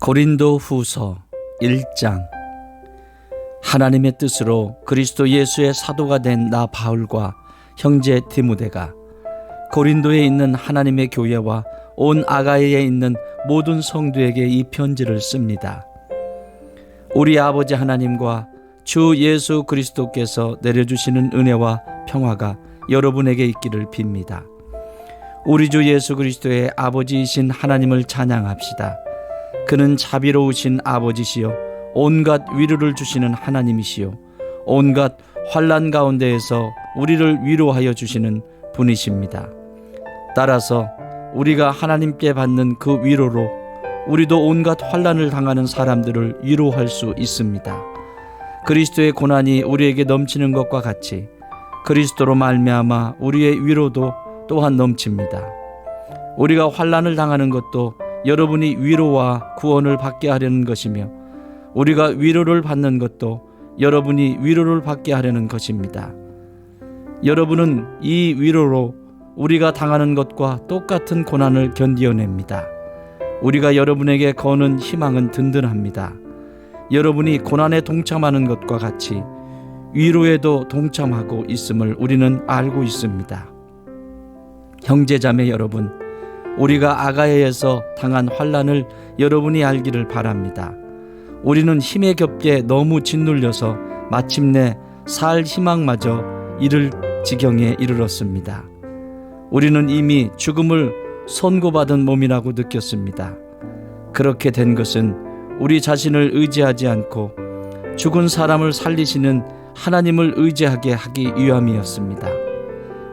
고린도후서 1장. 하나님의 뜻으로 그리스도 예수의 사도가 된 나 바울과 형제 디모데가 고린도에 있는 하나님의 교회와 온 아가야에 있는 모든 성도에게 이 편지를 씁니다. 우리 아버지 하나님과 주 예수 그리스도께서 내려주시는 은혜와 평화가 여러분에게 있기를 빕니다. 우리 주 예수 그리스도의 아버지이신 하나님을 찬양합시다. 그는 자비로우신 아버지시요 온갖 위로를 주시는 하나님이시요 온갖 환난 가운데에서 우리를 위로하여 주시는 분이십니다. 따라서 우리가 하나님께 받는 그 위로로 우리도 온갖 환난을 당하는 사람들을 위로할 수 있습니다. 그리스도의 고난이 우리에게 넘치는 것과 같이 그리스도로 말미암아 우리의 위로도 또한 넘칩니다. 우리가 환난을 당하는 것도 여러분이 위로와 구원을 받게 하려는 것이며 우리가 위로를 받는 것도 여러분이 위로를 받게 하려는 것입니다. 여러분은 이 위로로 우리가 당하는 것과 똑같은 고난을 견디어냅니다. 우리가 여러분에게 거는 희망은 든든합니다. 여러분이 고난에 동참하는 것과 같이 위로에도 동참하고 있음을 우리는 알고 있습니다. 형제자매 여러분, 우리가 아가야에서 당한 환난을 여러분이 알기를 바랍니다. 우리는 힘에 겹게 너무 짓눌려서 마침내 살 희망마저 잃을 지경에 이르렀습니다. 우리는 이미 죽음을 선고받은 몸이라고 느꼈습니다. 그렇게 된 것은 우리 자신을 의지하지 않고 죽은 사람을 살리시는 하나님을 의지하게 하기 위함이었습니다.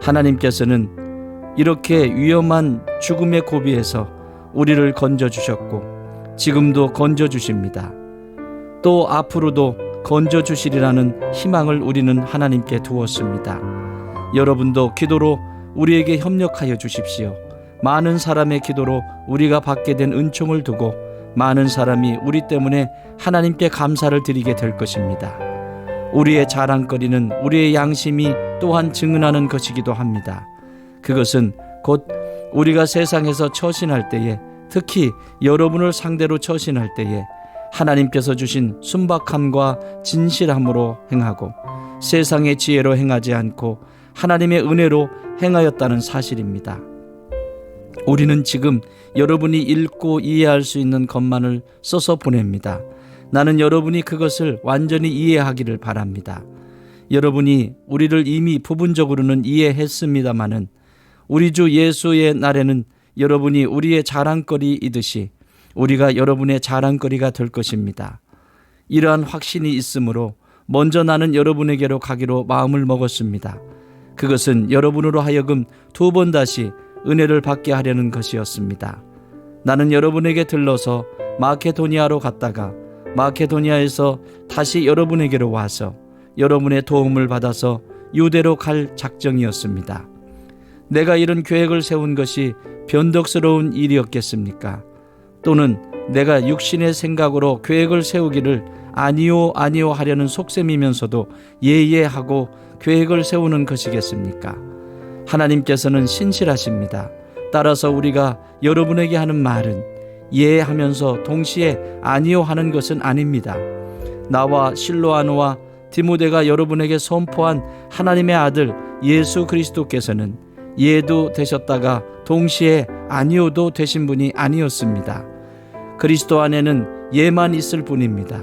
하나님께서는 이렇게 위험한 죽음의 고비에서 우리를 건져주셨고 지금도 건져주십니다. 또 앞으로도 건져주시리라는 희망을 우리는 하나님께 두었습니다. 여러분도 기도로 우리에게 협력하여 주십시오. 많은 사람의 기도로 우리가 받게 된 은총을 두고 많은 사람이 우리 때문에 하나님께 감사를 드리게 될 것입니다. 우리의 자랑거리는 우리의 양심이 또한 증언하는 것이기도 합니다. 그것은 곧 우리가 세상에서 처신할 때에, 특히 여러분을 상대로 처신할 때에 하나님께서 주신 순박함과 진실함으로 행하고 세상의 지혜로 행하지 않고 하나님의 은혜로 행하였다는 사실입니다. 우리는 지금 여러분이 읽고 이해할 수 있는 것만을 써서 보냅니다. 나는 여러분이 그것을 완전히 이해하기를 바랍니다. 여러분이 우리를 이미 부분적으로는 이해했습니다마는 우리 주 예수의 날에는 여러분이 우리의 자랑거리이듯이 우리가 여러분의 자랑거리가 될 것입니다. 이러한 확신이 있으므로 먼저 나는 여러분에게로 가기로 마음을 먹었습니다. 그것은 여러분으로 하여금 두 번 다시 은혜를 받게 하려는 것이었습니다. 나는 여러분에게 들러서 마케도니아로 갔다가 마케도니아에서 다시 여러분에게로 와서 여러분의 도움을 받아서 유대로 갈 작정이었습니다. 내가 이런 계획을 세운 것이 변덕스러운 일이었겠습니까? 또는 내가 육신의 생각으로 계획을 세우기를 아니요 하려는 속셈이면서도 예하고 계획을 세우는 것이겠습니까? 하나님께서는 신실하십니다. 따라서 우리가 여러분에게 하는 말은 예하면서 동시에 아니요 하는 것은 아닙니다. 나와 실로아노와 디모데가 여러분에게 선포한 하나님의 아들 예수 그리스도께서는 예도 되셨다가 동시에 아니요도 되신 분이 아니었습니다. 그리스도 안에는 예만 있을 뿐입니다.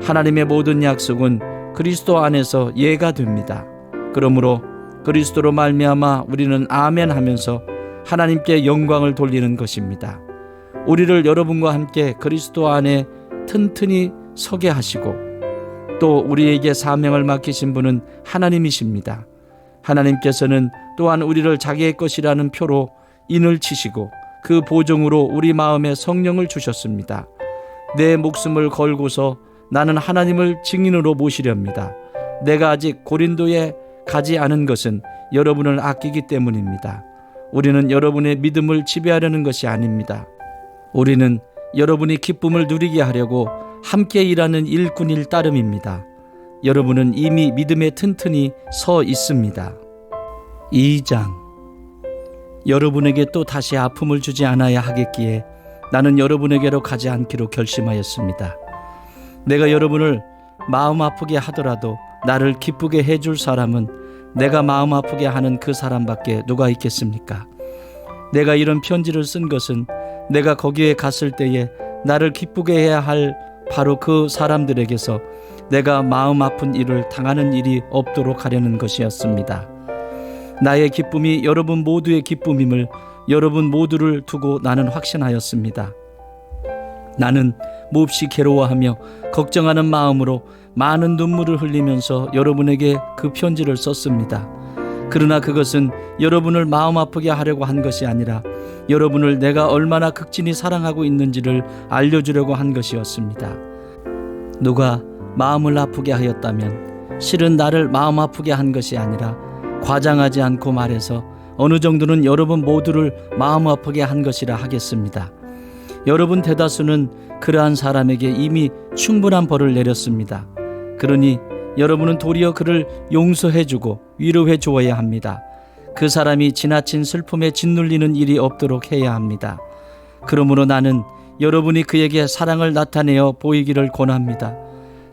하나님의 모든 약속은 그리스도 안에서 예가 됩니다. 그러므로 그리스도로 말미암아 우리는 아멘 하면서 하나님께 영광을 돌리는 것입니다. 우리를 여러분과 함께 그리스도 안에 튼튼히 서게 하시고 또 우리에게 사명을 맡기신 분은 하나님이십니다. 하나님께서는 또한 우리를 자기의 것이라는 표로 인을 치시고 그 보정으로 우리 마음에 성령을 주셨습니다. 내 목숨을 걸고서 나는 하나님을 증인으로 모시렵니다. 내가 아직 고린도에 가지 않은 것은 여러분을 아끼기 때문입니다. 우리는 여러분의 믿음을 지배하려는 것이 아닙니다. 우리는 여러분이 기쁨을 누리게 하려고 함께 일하는 일꾼일 따름입니다. 여러분은 이미 믿음에 튼튼히 서 있습니다. 2장. 여러분에게 또 다시 아픔을 주지 않아야 하겠기에 나는 여러분에게로 가지 않기로 결심하였습니다. 내가 여러분을 마음 아프게 하더라도 나를 기쁘게 해줄 사람은 내가 마음 아프게 하는 그 사람밖에 누가 있겠습니까? 내가 이런 편지를 쓴 것은 내가 거기에 갔을 때에 나를 기쁘게 해야 할 바로 그 사람들에게서 내가 마음 아픈 일을 당하는 일이 없도록 하려는 것이었습니다. 나의 기쁨이 여러분 모두의 기쁨임을 여러분 모두를 두고 나는 확신하였습니다. 나는 몹시 괴로워하며 걱정하는 마음으로 많은 눈물을 흘리면서 여러분에게 그 편지를 썼습니다. 그러나 그것은 여러분을 마음 아프게 하려고 한 것이 아니라 여러분을 내가 얼마나 극진히 사랑하고 있는지를 알려주려고 한 것이었습니다. 누가 마음을 아프게 하였다면 실은 나를 마음 아프게 한 것이 아니라 과장하지 않고 말해서 어느 정도는 여러분 모두를 마음 아프게 한 것이라 하겠습니다. 여러분 대다수는 그러한 사람에게 이미 충분한 벌을 내렸습니다. 그러니 여러분은 도리어 그를 용서해주고 위로해 주어야 합니다. 그 사람이 지나친 슬픔에 짓눌리는 일이 없도록 해야 합니다. 그러므로 나는 여러분이 그에게 사랑을 나타내어 보이기를 권합니다.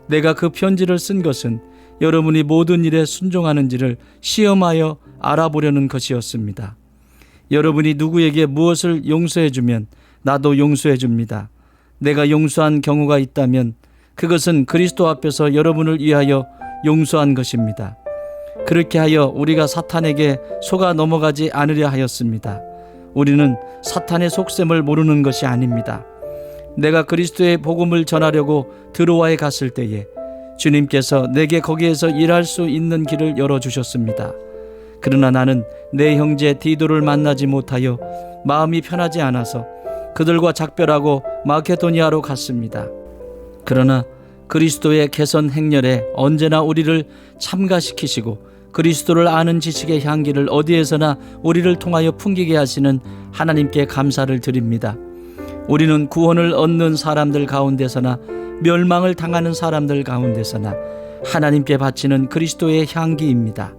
내가 그 편지를 쓴 것은 여러분이 모든 일에 순종하는지를 시험하여 알아보려는 것이었습니다. 여러분이 누구에게 무엇을 용서해주면 나도 용서해줍니다. 내가 용서한 경우가 있다면 그것은 그리스도 앞에서 여러분을 위하여 용서한 것입니다. 그렇게 하여 우리가 사탄에게 속아 넘어가지 않으려 하였습니다. 우리는 사탄의 속셈을 모르는 것이 아닙니다. 내가 그리스도의 복음을 전하려고 드로아에 갔을 때에 주님께서 내게 거기에서 일할 수 있는 길을 열어주셨습니다. 그러나 나는 내 형제 디도를 만나지 못하여 마음이 편하지 않아서 그들과 작별하고 마케도니아로 갔습니다. 그러나 그리스도의 개선 행렬에 언제나 우리를 참가시키시고 그리스도를 아는 지식의 향기를 어디에서나 우리를 통하여 풍기게 하시는 하나님께 감사를 드립니다. 우리는 구원을 얻는 사람들 가운데서나 멸망을 당하는 사람들 가운데서나 하나님께 바치는 그리스도의 향기입니다.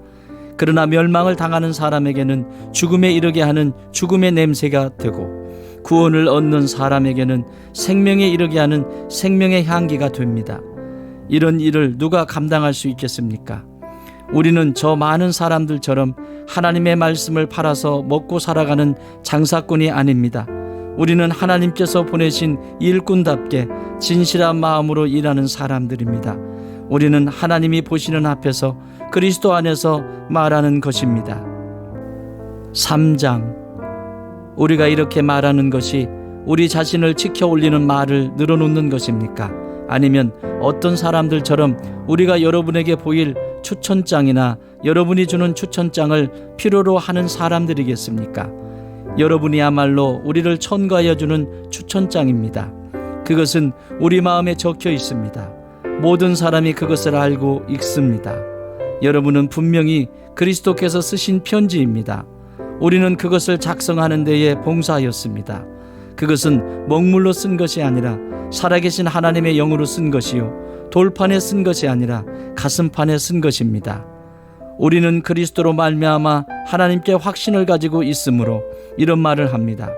그러나 멸망을 당하는 사람에게는 죽음에 이르게 하는 죽음의 냄새가 되고 구원을 얻는 사람에게는 생명에 이르게 하는 생명의 향기가 됩니다. 이런 일을 누가 감당할 수 있겠습니까? 우리는 저 많은 사람들처럼 하나님의 말씀을 팔아서 먹고 살아가는 장사꾼이 아닙니다. 우리는 하나님께서 보내신 일꾼답게 진실한 마음으로 일하는 사람들입니다. 우리는 하나님이 보시는 앞에서 그리스도 안에서 말하는 것입니다. 3장. 우리가 이렇게 말하는 것이 우리 자신을 지켜 올리는 말을 늘어놓는 것입니까? 아니면 어떤 사람들처럼 우리가 여러분에게 보일 추천장이나 여러분이 주는 추천장을 필요로 하는 사람들이겠습니까? 여러분이야말로 우리를 첨가하여 주는 추천장입니다. 그것은 우리 마음에 적혀 있습니다. 모든 사람이 그것을 알고 읽습니다. 여러분은 분명히 그리스도께서 쓰신 편지입니다. 우리는 그것을 작성하는 데에 봉사하였습니다. 그것은 먹물로 쓴 것이 아니라 살아계신 하나님의 영으로 쓴 것이요 돌판에 쓴 것이 아니라 가슴판에 쓴 것입니다. 우리는 그리스도로 말미암아 하나님께 확신을 가지고 있으므로 이런 말을 합니다.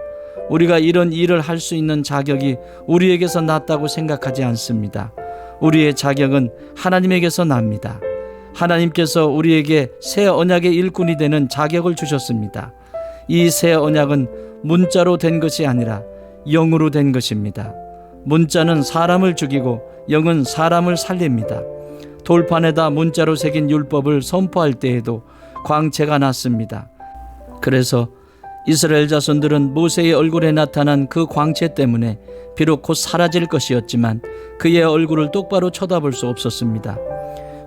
우리가 이런 일을 할 수 있는 자격이 우리에게서 났다고 생각하지 않습니다. 우리의 자격은 하나님에게서 납니다. 하나님께서 우리에게 새 언약의 일꾼이 되는 자격을 주셨습니다. 이 새 언약은 문자로 된 것이 아니라 영으로 된 것입니다. 문자는 사람을 죽이고 영은 사람을 살립니다. 돌판에다 문자로 새긴 율법을 선포할 때에도 광채가 났습니다. 그래서 이스라엘 자손들은 모세의 얼굴에 나타난 그 광채 때문에 비록 곧 사라질 것이었지만 그의 얼굴을 똑바로 쳐다볼 수 없었습니다.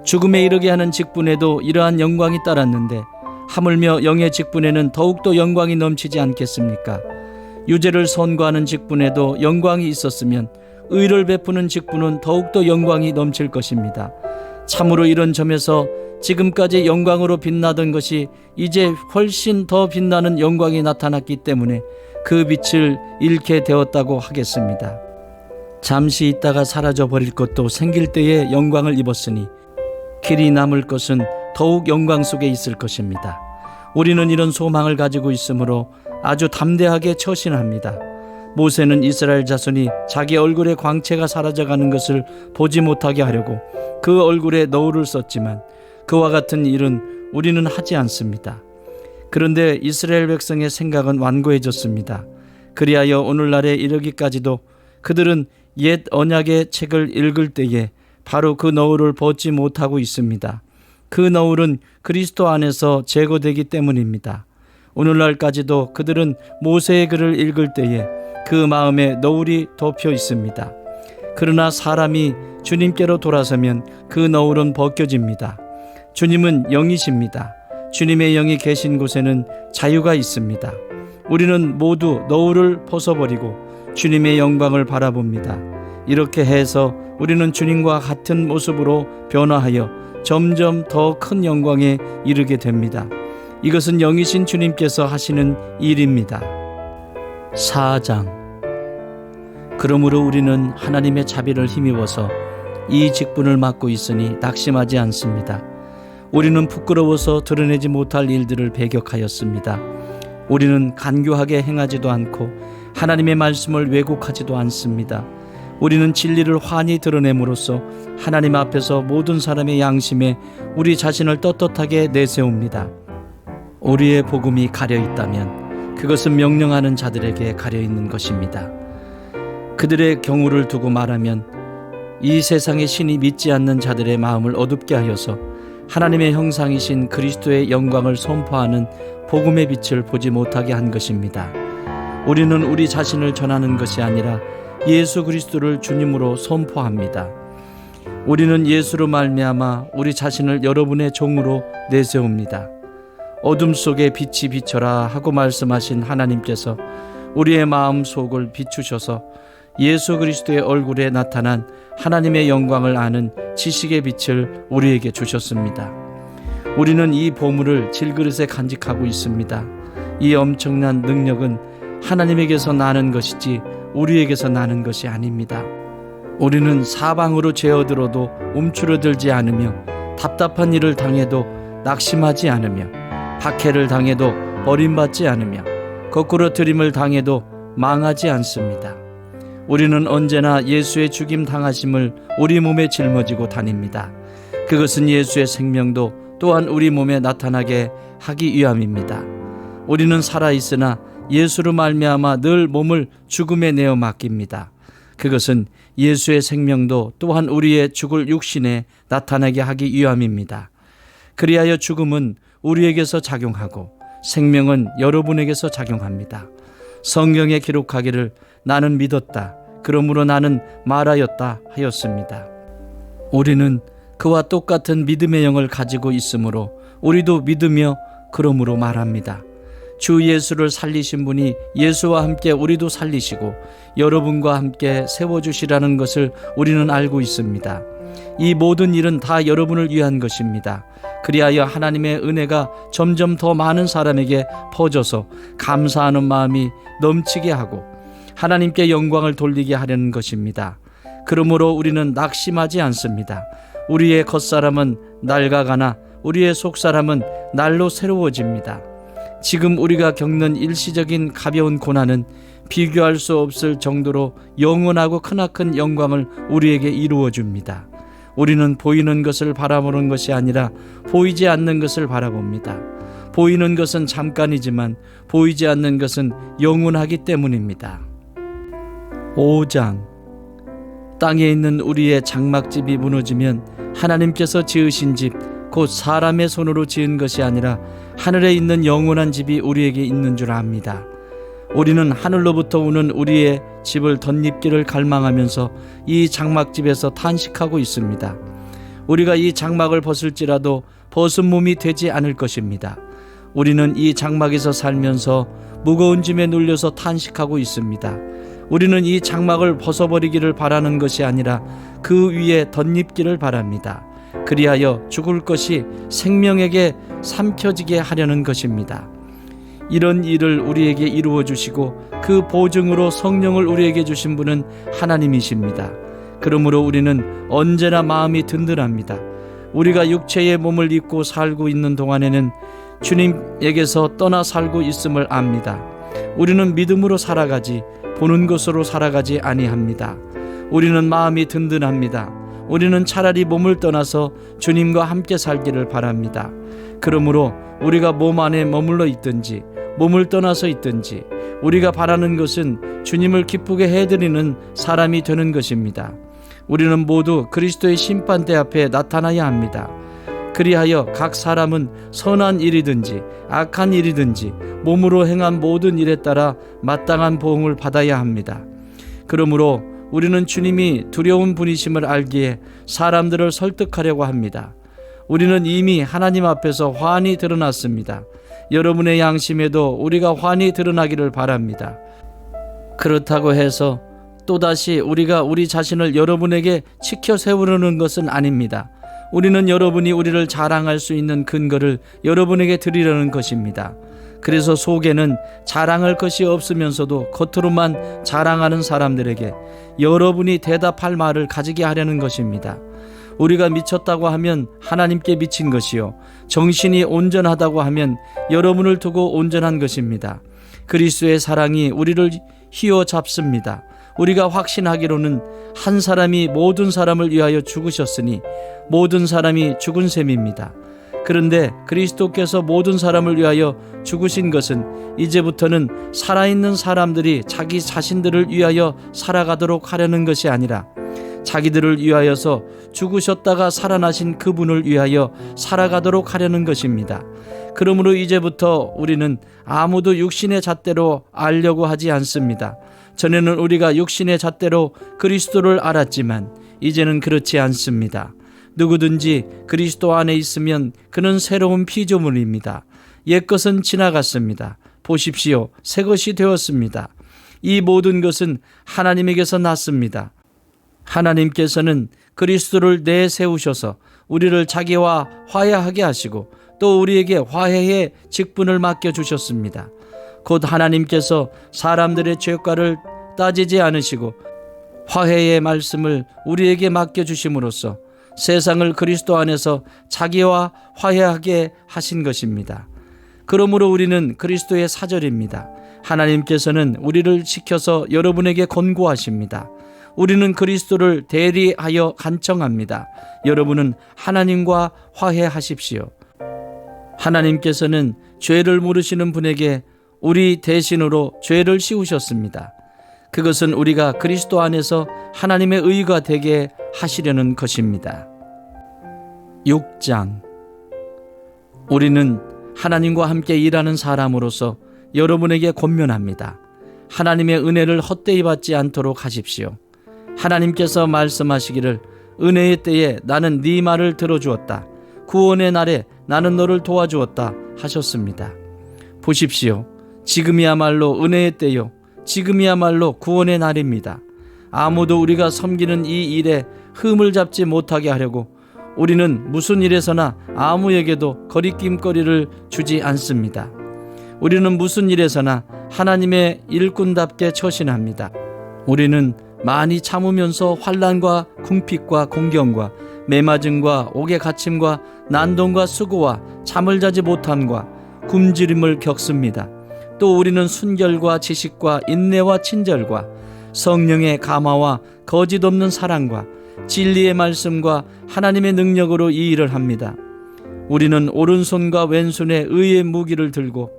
죽음에 이르게 하는 직분에도 이러한 영광이 따랐는데 하물며 영의 직분에는 더욱더 영광이 넘치지 않겠습니까? 유죄를 선고하는 직분에도 영광이 있었으면 의를 베푸는 직분은 더욱더 영광이 넘칠 것입니다. 참으로 이런 점에서 지금까지 영광으로 빛나던 것이 이제 훨씬 더 빛나는 영광이 나타났기 때문에 그 빛을 잃게 되었다고 하겠습니다. 잠시 있다가 사라져 버릴 것도 생길 때에 영광을 입었으니 길이 남을 것은 더욱 영광 속에 있을 것입니다. 우리는 이런 소망을 가지고 있으므로 아주 담대하게 처신합니다. 모세는 이스라엘 자손이 자기 얼굴의 광채가 사라져가는 것을 보지 못하게 하려고 그 얼굴에 너울을 썼지만 그와 같은 일은 우리는 하지 않습니다. 그런데 이스라엘 백성의 생각은 완고해졌습니다. 그리하여 오늘날에 이르기까지도 그들은 옛 언약의 책을 읽을 때에 바로 그 너울을 벗지 못하고 있습니다. 그 너울은 그리스도 안에서 제거되기 때문입니다. 오늘날까지도 그들은 모세의 글을 읽을 때에 그 마음에 너울이 덮여 있습니다. 그러나 사람이 주님께로 돌아서면 그 너울은 벗겨집니다. 주님은 영이십니다. 주님의 영이 계신 곳에는 자유가 있습니다. 우리는 모두 너울을 벗어버리고 주님의 영광을 바라봅니다. 이렇게 해서 우리는 주님과 같은 모습으로 변화하여 점점 더 큰 영광에 이르게 됩니다. 이것은 영이신 주님께서 하시는 일입니다. 4장. 그러므로 우리는 하나님의 자비를 힘입어서 이 직분을 맡고 있으니 낙심하지 않습니다. 우리는 부끄러워서 드러내지 못할 일들을 배격하였습니다. 우리는 간교하게 행하지도 않고 하나님의 말씀을 왜곡하지도 않습니다. 우리는 진리를 환히 드러냄으로써 하나님 앞에서 모든 사람의 양심에 우리 자신을 떳떳하게 내세웁니다. 우리의 복음이 가려 있다면 그것은 명령하는 자들에게 가려 있는 것입니다. 그들의 경우를 두고 말하면 이 세상의 신이 믿지 않는 자들의 마음을 어둡게 하여서 하나님의 형상이신 그리스도의 영광을 선포하는 복음의 빛을 보지 못하게 한 것입니다. 우리는 우리 자신을 전하는 것이 아니라 예수 그리스도를 주님으로 선포합니다. 우리는 예수로 말미암아 우리 자신을 여러분의 종으로 내세웁니다. 어둠 속에 빛이 비춰라 하고 말씀하신 하나님께서 우리의 마음 속을 비추셔서 예수 그리스도의 얼굴에 나타난 하나님의 영광을 아는 지식의 빛을 우리에게 주셨습니다. 우리는 이 보물을 질그릇에 간직하고 있습니다. 이 엄청난 능력은 하나님에게서 나는 것이지 우리에게서 나는 것이 아닙니다. 우리는 사방으로 죄어들어도 움츠러들지 않으며 답답한 일을 당해도 낙심하지 않으며 박해를 당해도 버림받지 않으며 거꾸로 들임을 당해도 망하지 않습니다. 우리는 언제나 예수의 죽임 당하심을 우리 몸에 짊어지고 다닙니다. 그것은 예수의 생명도 또한 우리 몸에 나타나게 하기 위함입니다. 우리는 살아있으나 예수로 말미암아 늘 몸을 죽음에 내어 맡깁니다. 그것은 예수의 생명도 또한 우리의 죽을 육신에 나타나게 하기 위함입니다. 그리하여 죽음은 우리에게서 작용하고 생명은 여러분에게서 작용합니다. 성경에 기록하기를 나는 믿었다. 그러므로 나는 말하였다 하였습니다. 우리는 그와 똑같은 믿음의 영을 가지고 있으므로 우리도 믿으며 그러므로 말합니다. 주 예수를 살리신 분이 예수와 함께 우리도 살리시고 여러분과 함께 세워주시라는 것을 우리는 알고 있습니다. 이 모든 일은 다 여러분을 위한 것입니다. 그리하여 하나님의 은혜가 점점 더 많은 사람에게 퍼져서 감사하는 마음이 넘치게 하고 하나님께 영광을 돌리게 하려는 것입니다. 그러므로 우리는 낙심하지 않습니다. 우리의 겉사람은 낡아가나 우리의 속사람은 날로 새로워집니다. 지금 우리가 겪는 일시적인 가벼운 고난은 비교할 수 없을 정도로 영원하고 크나큰 영광을 우리에게 이루어 줍니다. 우리는 보이는 것을 바라보는 것이 아니라 보이지 않는 것을 바라봅니다. 보이는 것은 잠깐이지만 보이지 않는 것은 영원하기 때문입니다. 5장. 땅에 있는 우리의 장막집이 무너지면 하나님께서 지으신 집 곧 사람의 손으로 지은 것이 아니라 하늘에 있는 영원한 집이 우리에게 있는 줄 압니다. 우리는 하늘로부터 오는 우리의 집을 덧입기를 갈망하면서 이 장막집에서 탄식하고 있습니다. 우리가 이 장막을 벗을지라도 벗은 몸이 되지 않을 것입니다. 우리는 이 장막에서 살면서 무거운 짐에 눌려서 탄식하고 있습니다. 우리는 이 장막을 벗어버리기를 바라는 것이 아니라 그 위에 덧입기를 바랍니다. 그리하여 죽을 것이 생명에게 삼켜지게 하려는 것입니다. 이런 일을 우리에게 이루어 주시고 그 보증으로 성령을 우리에게 주신 분은 하나님이십니다. 그러므로 우리는 언제나 마음이 든든합니다. 우리가 육체의 몸을 입고 살고 있는 동안에는 주님에게서 떠나 살고 있음을 압니다. 우리는 믿음으로 살아가지 보는 것으로 살아가지 아니합니다. 우리는 마음이 든든합니다. 우리는 차라리 몸을 떠나서 주님과 함께 살기를 바랍니다. 그러므로 우리가 몸 안에 머물러 있든지 몸을 떠나서 있든지 우리가 바라는 것은 주님을 기쁘게 해드리는 사람이 되는 것입니다. 우리는 모두 그리스도의 심판대 앞에 나타나야 합니다. 그리하여 각 사람은 선한 일이든지 악한 일이든지 몸으로 행한 모든 일에 따라 마땅한 보응을 받아야 합니다. 그러므로 우리는 주님이 두려운 분이심을 알기에 사람들을 설득하려고 합니다. 우리는 이미 하나님 앞에서 환히 드러났습니다. 여러분의 양심에도 우리가 환히 드러나기를 바랍니다. 그렇다고 해서 또다시 우리가 우리 자신을 여러분에게 치켜 세우려는 것은 아닙니다. 우리는 여러분이 우리를 자랑할 수 있는 근거를 여러분에게 드리려는 것입니다. 그래서 속에는 자랑할 것이 없으면서도 겉으로만 자랑하는 사람들에게 여러분이 대답할 말을 가지게 하려는 것입니다. 우리가 미쳤다고 하면 하나님께 미친 것이요, 정신이 온전하다고 하면 여러분을 두고 온전한 것입니다. 그리스도의 사랑이 우리를 휘어잡습니다. 우리가 확신하기로는 한 사람이 모든 사람을 위하여 죽으셨으니 모든 사람이 죽은 셈입니다. 그런데 그리스도께서 모든 사람을 위하여 죽으신 것은 이제부터는 살아있는 사람들이 자기 자신들을 위하여 살아가도록 하려는 것이 아니라 자기들을 위하여서 죽으셨다가 살아나신 그분을 위하여 살아가도록 하려는 것입니다. 그러므로 이제부터 우리는 아무도 육신의 잣대로 알려고 하지 않습니다. 전에는 우리가 육신의 잣대로 그리스도를 알았지만 이제는 그렇지 않습니다. 누구든지 그리스도 안에 있으면 그는 새로운 피조물입니다. 옛것은 지나갔습니다. 보십시오, 새것이 되었습니다. 이 모든 것은 하나님에게서 났습니다. 하나님께서는 그리스도를 내세우셔서 우리를 자기와 화해하게 하시고 또 우리에게 화해의 직분을 맡겨주셨습니다. 곧 하나님께서 사람들의 죄과를 따지지 않으시고 화해의 말씀을 우리에게 맡겨주심으로써 세상을 그리스도 안에서 자기와 화해하게 하신 것입니다. 그러므로 우리는 그리스도의 사절입니다. 하나님께서는 우리를 시켜서 여러분에게 권고하십니다. 우리는 그리스도를 대리하여 간청합니다. 여러분은 하나님과 화해하십시오. 하나님께서는 죄를 모르시는 분에게 우리 대신으로 죄를 씌우셨습니다. 그것은 우리가 그리스도 안에서 하나님의 의가 되게 하시려는 것입니다. 6장. 우리는 하나님과 함께 일하는 사람으로서 여러분에게 권면합니다. 하나님의 은혜를 헛되이 받지 않도록 하십시오. 하나님께서 말씀하시기를 은혜의 때에 나는 네 말을 들어주었다. 구원의 날에 나는 너를 도와주었다 하셨습니다. 보십시오. 지금이야말로 은혜의 때요, 지금이야말로 구원의 날입니다. 아무도 우리가 섬기는 이 일에 흠을 잡지 못하게 하려고 우리는 무슨 일에서나 아무에게도 거리낌거리를 주지 않습니다. 우리는 무슨 일에서나 하나님의 일꾼답게 처신합니다. 우리는 많이 참으면서 환난과 궁핍과 공경과 매맞음과 옥에 갇힘과 난동과 수고와 잠을 자지 못함과 굶주림을 겪습니다. 또 우리는 순결과 지식과 인내와 친절과 성령의 감화와 거짓 없는 사랑과 진리의 말씀과 하나님의 능력으로 이 일을 합니다. 우리는 오른손과 왼손에 의의 무기를 들고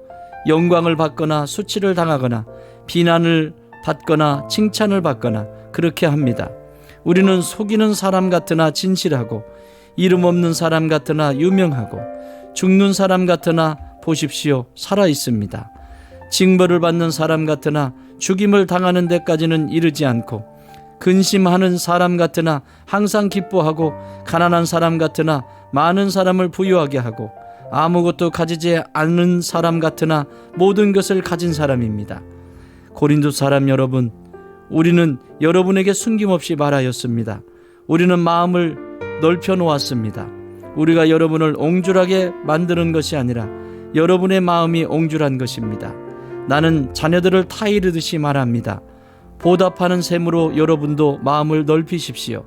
영광을 받거나 수치를 당하거나 비난을 받거나 칭찬을 받거나 그렇게 합니다. 우리는 속이는 사람 같으나 진실하고 이름 없는 사람 같으나 유명하고 죽는 사람 같으나 보십시오, 살아 있습니다. 징벌을 받는 사람 같으나 죽임을 당하는 데까지는 이르지 않고 근심하는 사람 같으나 항상 기뻐하고 가난한 사람 같으나 많은 사람을 부유하게 하고 아무것도 가지지 않는 사람 같으나 모든 것을 가진 사람입니다. 고린도 사람 여러분, 우리는 여러분에게 숨김없이 말하였습니다. 우리는 마음을 넓혀 놓았습니다. 우리가 여러분을 옹졸하게 만드는 것이 아니라 여러분의 마음이 옹졸한 것입니다. 나는 자녀들을 타이르듯이 말합니다. 보답하는 셈으로 여러분도 마음을 넓히십시오.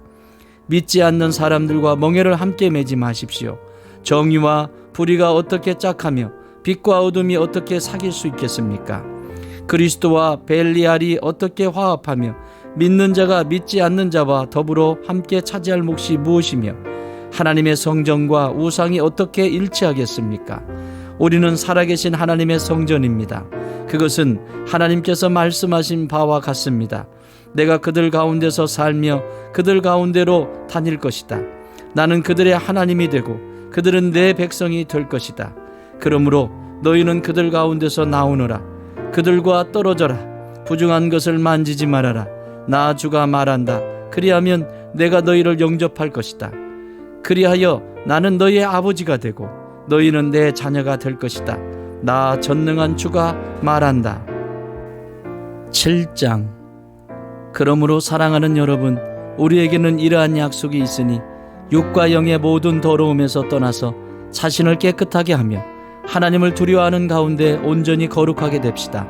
믿지 않는 사람들과 멍에를 함께 매지 마십시오. 정의와 불의가 어떻게 짝하며 빛과 어둠이 어떻게 사귈 수 있겠습니까? 그리스도와 벨리알이 어떻게 화합하며 믿는 자가 믿지 않는 자와 더불어 함께 차지할 몫이 무엇이며 하나님의 성전과 우상이 어떻게 일치하겠습니까? 우리는 살아계신 하나님의 성전입니다. 그것은 하나님께서 말씀하신 바와 같습니다. 내가 그들 가운데서 살며 그들 가운데로 다닐 것이다. 나는 그들의 하나님이 되고 그들은 내 백성이 될 것이다. 그러므로 너희는 그들 가운데서 나오너라. 그들과 떨어져라. 부정한 것을 만지지 말아라. 나 주가 말한다. 그리하면 내가 너희를 영접할 것이다. 그리하여 나는 너희의 아버지가 되고 너희는 내 자녀가 될 것이다. 나 전능한 주가 말한다. 7장. 그러므로 사랑하는 여러분, 우리에게는 이러한 약속이 있으니 육과 영의 모든 더러움에서 떠나서 자신을 깨끗하게 하며 하나님을 두려워하는 가운데 온전히 거룩하게 됩시다.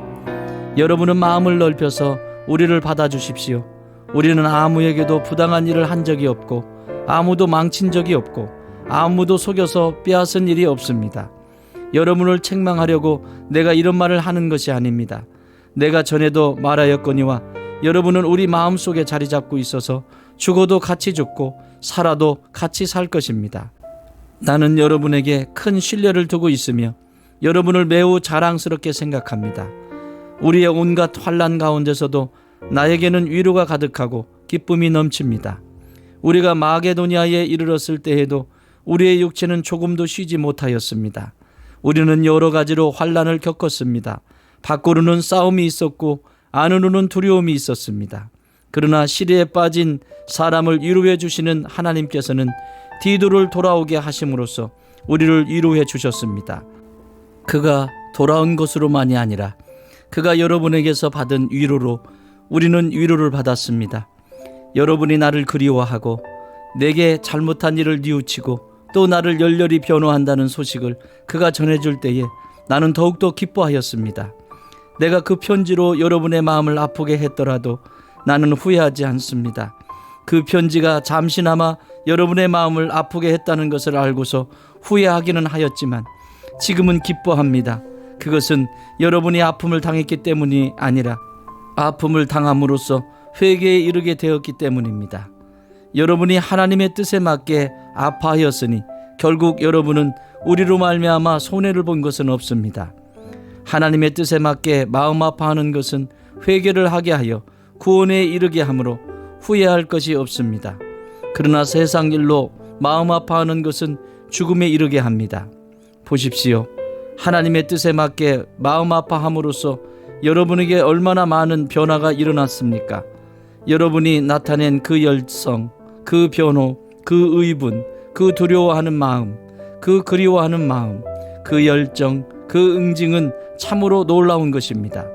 여러분은 마음을 넓혀서 우리를 받아주십시오. 우리는 아무에게도 부당한 일을 한 적이 없고 아무도 망친 적이 없고 아무도 속여서 빼앗은 일이 없습니다. 여러분을 책망하려고 내가 이런 말을 하는 것이 아닙니다. 내가 전에도 말하였거니와 여러분은 우리 마음속에 자리 잡고 있어서 죽어도 같이 죽고 살아도 같이 살 것입니다. 나는 여러분에게 큰 신뢰를 두고 있으며 여러분을 매우 자랑스럽게 생각합니다. 우리의 온갖 환난 가운데서도 나에게는 위로가 가득하고 기쁨이 넘칩니다. 우리가 마게도니아에 이르렀을 때에도 우리의 육체는 조금도 쉬지 못하였습니다. 우리는 여러 가지로 환난을 겪었습니다. 밖으로는 싸움이 있었고 안으로는 두려움이 있었습니다. 그러나 시리에 빠진 사람을 위로해 주시는 하나님께서는 디도를 돌아오게 하심으로써 우리를 위로해 주셨습니다. 그가 돌아온 것으로만이 아니라 그가 여러분에게서 받은 위로로 우리는 위로를 받았습니다. 여러분이 나를 그리워하고 내게 잘못한 일을 뉘우치고 또 나를 열렬히 변호한다는 소식을 그가 전해줄 때에 나는 더욱더 기뻐하였습니다. 내가 그 편지로 여러분의 마음을 아프게 했더라도 나는 후회하지 않습니다. 그 편지가 잠시나마 여러분의 마음을 아프게 했다는 것을 알고서 후회하기는 하였지만 지금은 기뻐합니다. 그것은 여러분이 아픔을 당했기 때문이 아니라 아픔을 당함으로써 회개에 이르게 되었기 때문입니다. 여러분이 하나님의 뜻에 맞게 아파하였으니 결국 여러분은 우리로 말미암아 손해를 본 것은 없습니다. 하나님의 뜻에 맞게 마음 아파하는 것은 회개를 하게 하여 구원에 이르게 하므로 후회할 것이 없습니다. 그러나 세상 일로 마음 아파하는 것은 죽음에 이르게 합니다. 보십시오. 하나님의 뜻에 맞게 마음 아파함으로써 여러분에게 얼마나 많은 변화가 일어났습니까? 여러분이 나타낸 그 열성, 그 변호, 그 의분, 그 두려워하는 마음, 그 그리워하는 마음, 그 열정, 그 응징은 참으로 놀라운 것입니다.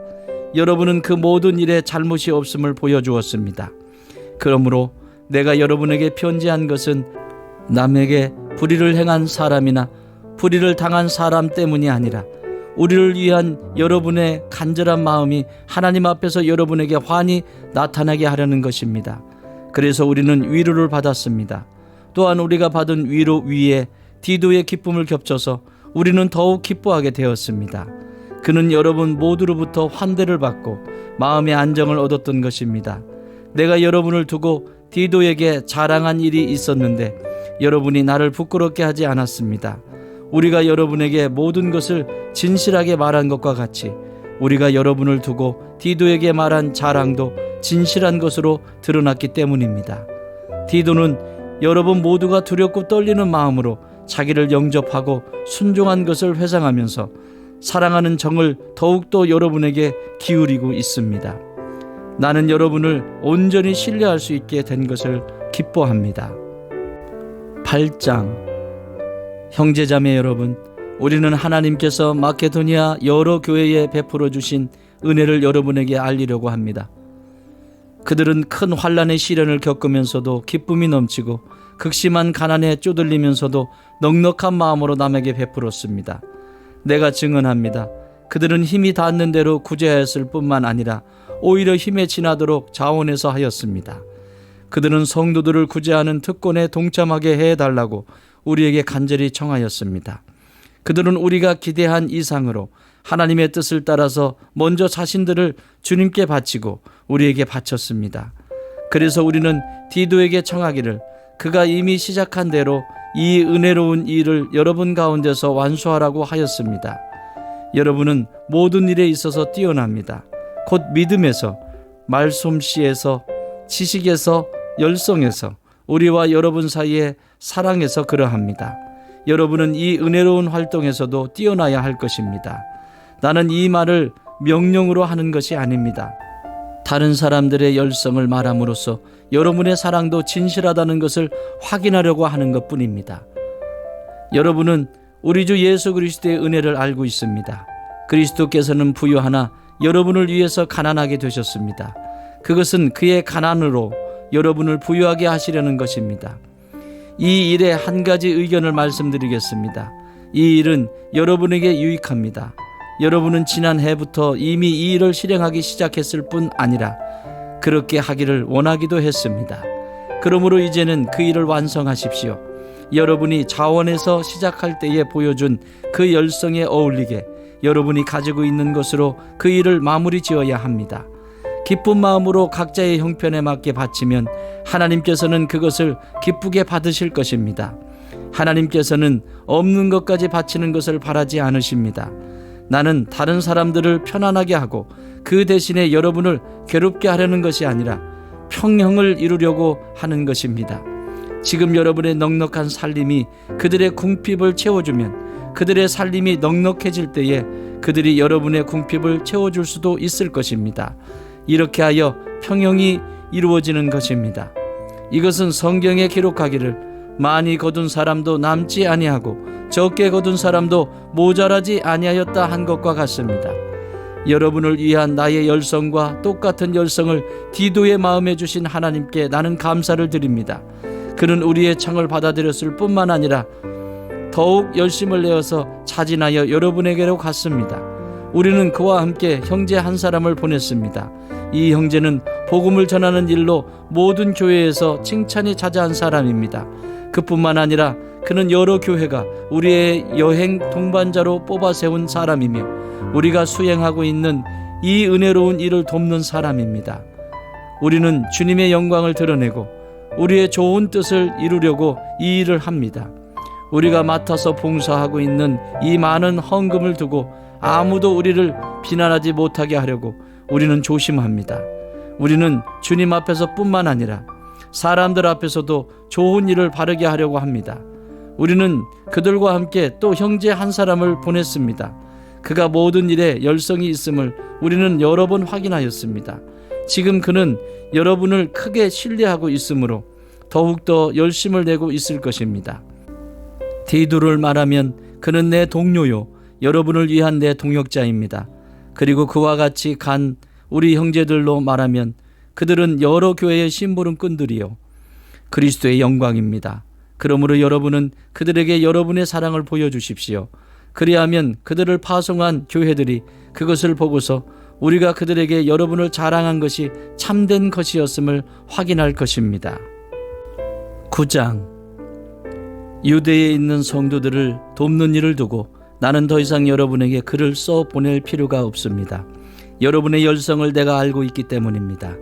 여러분은 그 모든 일에 잘못이 없음을 보여주었습니다. 그러므로 내가 여러분에게 편지한 것은 남에게 불의를 행한 사람이나 불의를 당한 사람 때문이 아니라 우리를 위한 여러분의 간절한 마음이 하나님 앞에서 여러분에게 환히 나타나게 하려는 것입니다. 그래서 우리는 위로를 받았습니다. 또한 우리가 받은 위로 위에 디도의 기쁨을 겹쳐서 우리는 더욱 기뻐하게 되었습니다. 그는 여러분 모두로부터 환대를 받고 마음의 안정을 얻었던 것입니다. 내가 여러분을 두고 디도에게 자랑한 일이 있었는데 여러분이 나를 부끄럽게 하지 않았습니다. 우리가 여러분에게 모든 것을 진실하게 말한 것과 같이 우리가 여러분을 두고 디도에게 말한 자랑도 진실한 것으로 드러났기 때문입니다. 디도는 여러분 모두가 두렵고 떨리는 마음으로 자기를 영접하고 순종한 것을 회상하면서 사랑하는 정을 더욱더 여러분에게 기울이고 있습니다. 나는 여러분을 온전히 신뢰할 수 있게 된 것을 기뻐합니다. 8장. 형제자매 여러분, 우리는 하나님께서 마케도니아 여러 교회에 베풀어 주신 은혜를 여러분에게 알리려고 합니다. 그들은 큰 환난의 시련을 겪으면서도 기쁨이 넘치고 극심한 가난에 쪼들리면서도 넉넉한 마음으로 남에게 베풀었습니다. 내가 증언합니다. 그들은 힘이 닿는 대로 구제하였을 뿐만 아니라 오히려 힘에 지나도록 자원해서 하였습니다. 그들은 성도들을 구제하는 특권에 동참하게 해달라고 우리에게 간절히 청하였습니다. 그들은 우리가 기대한 이상으로 하나님의 뜻을 따라서 먼저 자신들을 주님께 바치고 우리에게 바쳤습니다. 그래서 우리는 디도에게 청하기를 그가 이미 시작한 대로 이 은혜로운 일을 여러분 가운데서 완수하라고 하였습니다. 여러분은 모든 일에 있어서 뛰어납니다. 곧 믿음에서, 말솜씨에서, 지식에서, 열성에서, 우리와 여러분 사이의 사랑에서 그러합니다. 여러분은 이 은혜로운 활동에서도 뛰어나야 할 것입니다. 나는 이 말을 명령으로 하는 것이 아닙니다. 다른 사람들의 열성을 말함으로써 여러분의 사랑도 진실하다는 것을 확인하려고 하는 것뿐입니다. 여러분은 우리 주 예수 그리스도의 은혜를 알고 있습니다. 그리스도께서는 부유하나 여러분을 위해서 가난하게 되셨습니다. 그것은 그의 가난으로 여러분을 부유하게 하시려는 것입니다. 이 일에 한 가지 의견을 말씀드리겠습니다. 이 일은 여러분에게 유익합니다. 여러분은 지난 해부터 이미 이 일을 실행하기 시작했을 뿐 아니라 그렇게 하기를 원하기도 했습니다. 그러므로 이제는 그 일을 완성하십시오. 여러분이 자원에서 시작할 때에 보여준 그 열성에 어울리게 여러분이 가지고 있는 것으로 그 일을 마무리 지어야 합니다. 기쁜 마음으로 각자의 형편에 맞게 바치면 하나님께서는 그것을 기쁘게 받으실 것입니다. 하나님께서는 없는 것까지 바치는 것을 바라지 않으십니다. 나는 다른 사람들을 편안하게 하고 그 대신에 여러분을 괴롭게 하려는 것이 아니라 평형을 이루려고 하는 것입니다. 지금 여러분의 넉넉한 살림이 그들의 궁핍을 채워주면 그들의 살림이 넉넉해질 때에 그들이 여러분의 궁핍을 채워줄 수도 있을 것입니다. 이렇게 하여 평형이 이루어지는 것입니다. 이것은 성경에 기록하기를 많이 거둔 사람도 남지 아니하고 적게 거둔 사람도 모자라지 아니하였다 한 것과 같습니다. 여러분을 위한 나의 열성과 똑같은 열성을 디도의 마음에 주신 하나님께 나는 감사를 드립니다. 그는 우리의 청을 받아들였을 뿐만 아니라 더욱 열심을 내어서 차진하여 여러분에게로 갔습니다. 우리는 그와 함께 형제 한 사람을 보냈습니다. 이 형제는 복음을 전하는 일로 모든 교회에서 칭찬이 자자한 사람입니다. 그뿐만 아니라 그는 여러 교회가 우리의 여행 동반자로 뽑아 세운 사람이며 우리가 수행하고 있는 이 은혜로운 일을 돕는 사람입니다. 우리는 주님의 영광을 드러내고 우리의 좋은 뜻을 이루려고 이 일을 합니다. 우리가 맡아서 봉사하고 있는 이 많은 헌금을 두고 아무도 우리를 비난하지 못하게 하려고 우리는 조심합니다. 우리는 주님 앞에서 뿐만 아니라 사람들 앞에서도 좋은 일을 바르게 하려고 합니다. 우리는 그들과 함께 또 형제 한 사람을 보냈습니다. 그가 모든 일에 열성이 있음을 우리는 여러 번 확인하였습니다. 지금 그는 여러분을 크게 신뢰하고 있으므로 더욱더 열심을 내고 있을 것입니다. 디도를 말하면 그는 내 동료요 여러분을 위한 내 동역자입니다. 그리고 그와 같이 간 우리 형제들로 말하면 그들은 여러 교회의 심부름꾼들이요 그리스도의 영광입니다. 그러므로 여러분은 그들에게 여러분의 사랑을 보여주십시오. 그리하면 그들을 파송한 교회들이 그것을 보고서 우리가 그들에게 여러분을 자랑한 것이 참된 것이었음을 확인할 것입니다. 9장 유대에 있는 성도들을 돕는 일을 두고 나는 더 이상 여러분에게 글을 써 보낼 필요가 없습니다. 여러분의 열성을 내가 알고 있기 때문입니다.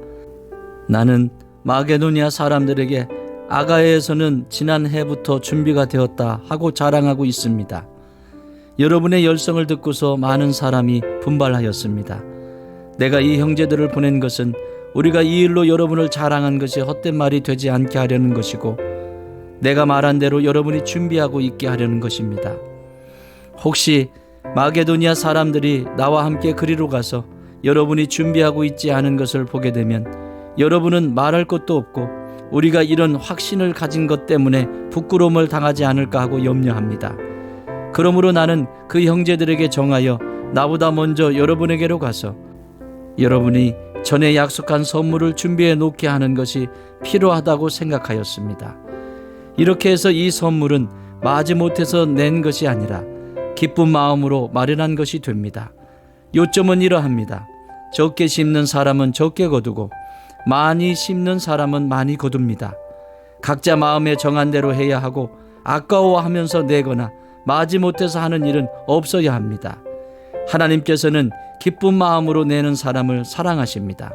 나는 마게도니아 사람들에게 아가야에서는 지난 해부터 준비가 되었다 하고 자랑하고 있습니다. 여러분의 열성을 듣고서 많은 사람이 분발하였습니다. 내가 이 형제들을 보낸 것은 우리가 이 일로 여러분을 자랑한 것이 헛된 말이 되지 않게 하려는 것이고 내가 말한 대로 여러분이 준비하고 있게 하려는 것입니다. 혹시 마게도니아 사람들이 나와 함께 그리로 가서 여러분이 준비하고 있지 않은 것을 보게 되면 여러분은 말할 것도 없고 우리가 이런 확신을 가진 것 때문에 부끄러움을 당하지 않을까 하고 염려합니다. 그러므로 나는 그 형제들에게 정하여 나보다 먼저 여러분에게로 가서 여러분이 전에 약속한 선물을 준비해 놓게 하는 것이 필요하다고 생각하였습니다. 이렇게 해서 이 선물은 마지못해서 낸 것이 아니라 기쁜 마음으로 마련한 것이 됩니다. 요점은 이러합니다. 적게 심는 사람은 적게 거두고 많이 심는 사람은 많이 거둡니다. 각자 마음에 정한 대로 해야 하고 아까워하면서 내거나 마지못해서 하는 일은 없어야 합니다. 하나님께서는 기쁜 마음으로 내는 사람을 사랑하십니다.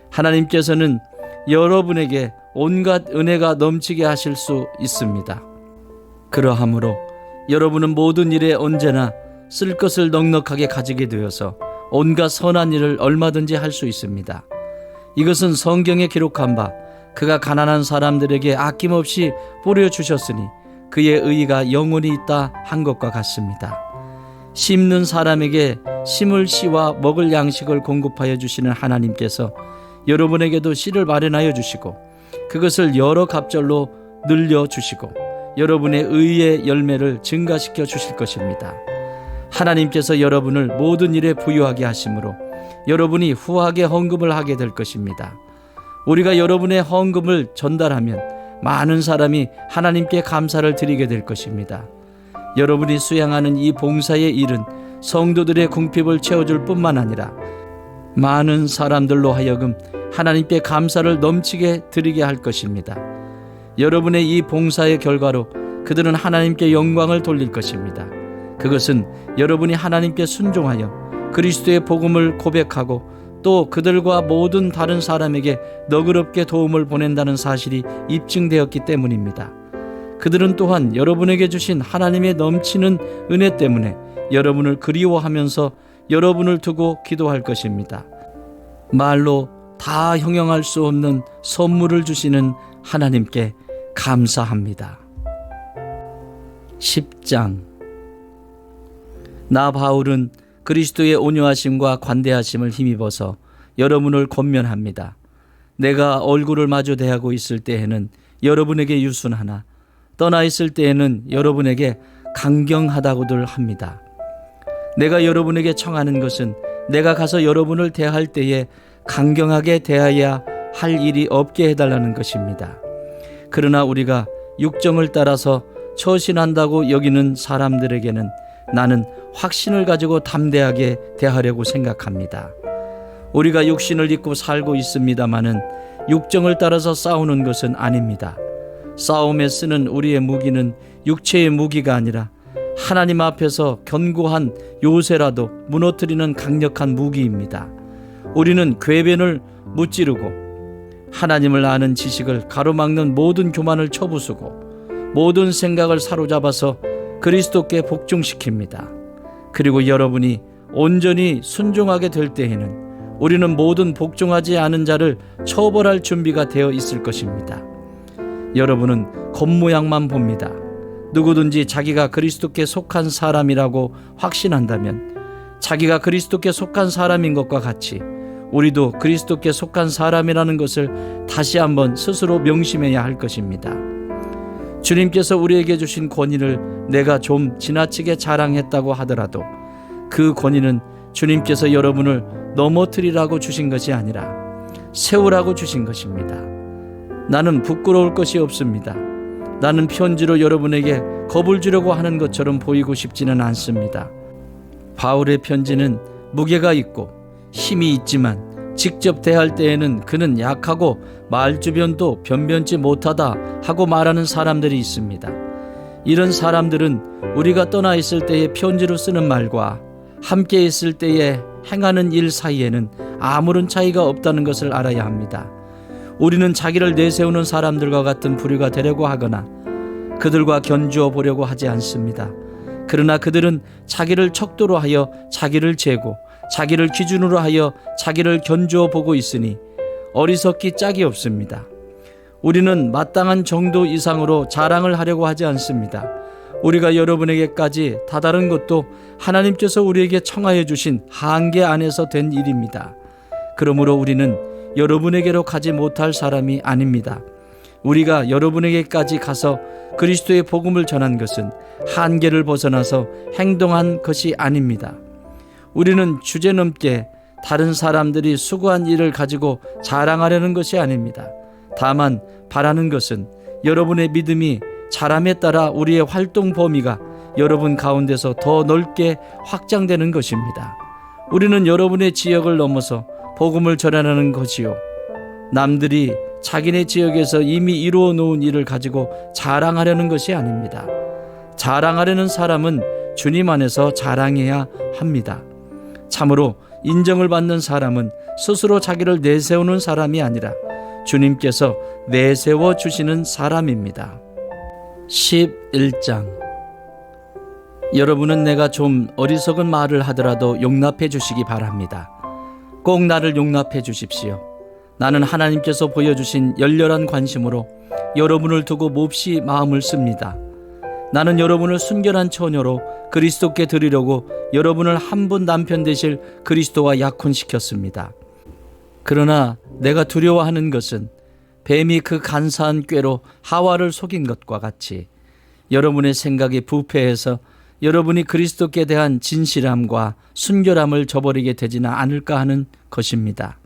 하나님께서는 여러분에게 온갖 은혜가 넘치게 하실 수 있습니다. 그러하므로 여러분은 모든 일에 언제나 쓸 것을 넉넉하게 가지게 되어서 온갖 선한 일을 얼마든지 할 수 있습니다. 이것은 성경에 기록한 바 그가 가난한 사람들에게 아낌없이 뿌려주셨으니 그의 의의가 영원히 있다 한 것과 같습니다. 심는 사람에게 심을 씨와 먹을 양식을 공급하여 주시는 하나님께서 여러분에게도 씨를 마련하여 주시고 그것을 여러 갑절로 늘려주시고 여러분의 의의 열매를 증가시켜 주실 것입니다. 하나님께서 여러분을 모든 일에 부유하게 하심으로 여러분이 후하게 헌금을 하게 될 것입니다. 우리가 여러분의 헌금을 전달하면 많은 사람이 하나님께 감사를 드리게 될 것입니다. 여러분이 수행하는 이 봉사의 일은 성도들의 궁핍을 채워줄 뿐만 아니라 많은 사람들로 하여금 하나님께 감사를 넘치게 드리게 할 것입니다. 여러분의 이 봉사의 결과로 그들은 하나님께 영광을 돌릴 것입니다. 그것은 여러분이 하나님께 순종하여 그리스도의 복음을 고백하고 또 그들과 모든 다른 사람에게 너그럽게 도움을 보낸다는 사실이 입증되었기 때문입니다. 그들은 또한 여러분에게 주신 하나님의 넘치는 은혜 때문에 여러분을 그리워하면서 여러분을 두고 기도할 것입니다. 말로 다 형용할 수 없는 선물을 주시는 하나님께 감사합니다. 10장. 나 바울은 그리스도의 온유하심과 관대하심을 힘입어서 여러분을 권면합니다. 내가 얼굴을 마주 대하고 있을 때에는 여러분에게 유순하나 떠나 있을 때에는 여러분에게 강경하다고들 합니다. 내가 여러분에게 청하는 것은 내가 가서 여러분을 대할 때에 강경하게 대해야 할 일이 없게 해달라는 것입니다. 그러나 우리가 육정을 따라서 처신한다고 여기는 사람들에게는 나는 확신을 가지고 담대하게 대하려고 생각합니다. 우리가 육신을 입고 살고 있습니다마는 육정을 따라서 싸우는 것은 아닙니다. 싸움에 쓰는 우리의 무기는 육체의 무기가 아니라 하나님 앞에서 견고한 요새라도 무너뜨리는 강력한 무기입니다. 우리는 궤변을 무찌르고 하나님을 아는 지식을 가로막는 모든 교만을 쳐부수고 모든 생각을 사로잡아서 그리스도께 복종시킵니다. 그리고 여러분이 온전히 순종하게 될 때에는 우리는 모든 복종하지 않은 자를 처벌할 준비가 되어 있을 것입니다. 여러분은 겉모양만 봅니다. 누구든지 자기가 그리스도께 속한 사람이라고 확신한다면 자기가 그리스도께 속한 사람인 것과 같이 우리도 그리스도께 속한 사람이라는 것을 다시 한번 스스로 명심해야 할 것입니다. 주님께서 우리에게 주신 권위를 내가 좀 지나치게 자랑했다고 하더라도 그 권위는 주님께서 여러분을 넘어뜨리라고 주신 것이 아니라 세우라고 주신 것입니다. 나는 부끄러울 것이 없습니다. 나는 편지로 여러분에게 겁을 주려고 하는 것처럼 보이고 싶지는 않습니다. 바울의 편지는 무게가 있고 힘이 있지만 직접 대할 때에는 그는 약하고 말주변도 변변치 못하다 하고 말하는 사람들이 있습니다. 이런 사람들은 우리가 떠나 있을 때의 편지로 쓰는 말과 함께 있을 때에 행하는 일 사이에는 아무런 차이가 없다는 것을 알아야 합니다. 우리는 자기를 내세우는 사람들과 같은 부류가 되려고 하거나 그들과 견주어 보려고 하지 않습니다. 그러나 그들은 자기를 척도로 하여 자기를 재고 자기를 기준으로 하여 자기를 견주어 보고 있으니 어리석기 짝이 없습니다. 우리는 마땅한 정도 이상으로 자랑을 하려고 하지 않습니다. 우리가 여러분에게까지 다다른 것도 하나님께서 우리에게 청하여 주신 한계 안에서 된 일입니다. 그러므로 우리는 여러분에게로 가지 못할 사람이 아닙니다. 우리가 여러분에게까지 가서 그리스도의 복음을 전한 것은 한계를 벗어나서 행동한 것이 아닙니다. 우리는 주제넘게 다른 사람들이 수고한 일을 가지고 자랑하려는 것이 아닙니다. 다만 바라는 것은 여러분의 믿음이 자람에 따라 우리의 활동 범위가 여러분 가운데서 더 넓게 확장되는 것입니다. 우리는 여러분의 지역을 넘어서 복음을 전하는 것이요, 남들이 자기네 지역에서 이미 이루어 놓은 일을 가지고 자랑하려는 것이 아닙니다. 자랑하려는 사람은 주님 안에서 자랑해야 합니다. 참으로 인정을 받는 사람은 스스로 자기를 내세우는 사람이 아니라 주님께서 내세워 주시는 사람입니다. 11장. 여러분은 내가 좀 어리석은 말을 하더라도 용납해 주시기 바랍니다. 꼭 나를 용납해 주십시오. 나는 하나님께서 보여주신 열렬한 관심으로 여러분을 두고 몹시 마음을 씁니다. 나는 여러분을 순결한 처녀로 그리스도께 드리려고 여러분을 한 분 남편 되실 그리스도와 약혼시켰습니다. 그러나 내가 두려워하는 것은 뱀이 그 간사한 꾀로 하와를 속인 것과 같이 여러분의 생각이 부패해서 여러분이 그리스도께 대한 진실함과 순결함을 저버리게 되지는 않을까 하는 것입니다.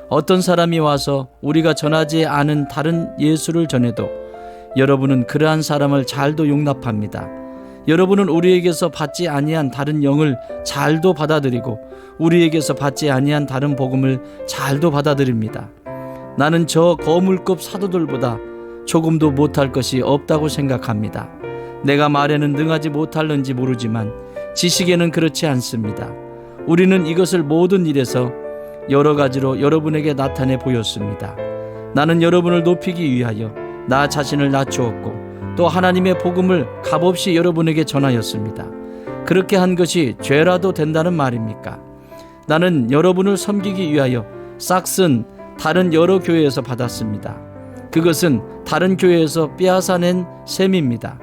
어떤 사람이 와서 우리가 전하지 않은 다른 예수를 전해도 여러분은 그러한 사람을 잘도 용납합니다. 여러분은 우리에게서 받지 아니한 다른 영을 잘도 받아들이고 우리에게서 받지 아니한 다른 복음을 잘도 받아들입니다. 나는 저 거물급 사도들보다 조금도 못할 것이 없다고 생각합니다. 내가 말에는 능하지 못할는지 모르지만 지식에는 그렇지 않습니다. 우리는 이것을 모든 일에서 여러 가지로 여러분에게 나타내 보였습니다. 나는 여러분을 높이기 위하여 나 자신을 낮추었고 또 하나님의 복음을 값없이 여러분에게 전하였습니다. 그렇게 한 것이 죄라도 된다는 말입니까? 나는 여러분을 섬기기 위하여 싹슨 다른 여러 교회에서 받았습니다. 그것은 다른 교회에서 빼앗아낸 셈입니다.